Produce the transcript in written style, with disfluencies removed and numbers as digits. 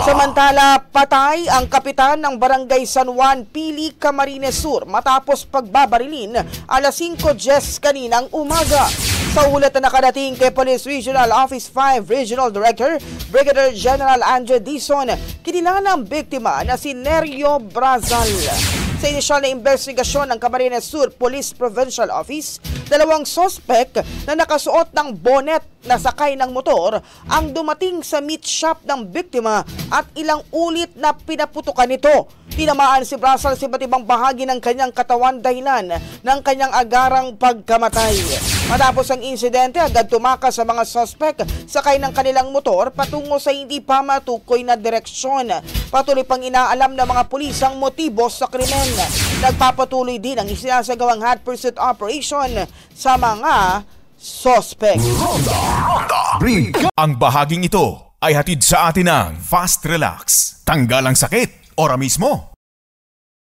Samantala, patay ang kapitan ng Barangay San Juan, Pili, Camarines Sur matapos pagbabarilin alas 5:10 kaninang umaga. Sa ulat na nakadating kay Police Regional Office 5 Regional Director Brigadier General Andre Dizon, kinilala ang biktima na si Nerio Brazal. Sa inisyal na investigasyon ng Camarines Sur Police Provincial Office, dalawang sospek na nakasuot ng bonnet na sakay ng motor ang dumating sa meat shop ng biktima at ilang ulit na pinaputukan nito. Tinamaan si Brazal sa iba't ibang bahagi ng kanyang katawan dahilan ng kanyang agarang pagkamatay. Matapos ang insidente, agad tumakas sa mga sospek sakay ng kanilang motor patungo sa hindi pa matukoy na direksyon. Patuloy pang inaalam ng mga pulis ang motibo sa krimen. Nagpapatuloy din ang isinasagawang hot pursuit operation sa mga sospek. Ang bahaging ito ay hatid sa atin ng Fast Relax. Tanggal ang sakit, ora mismo.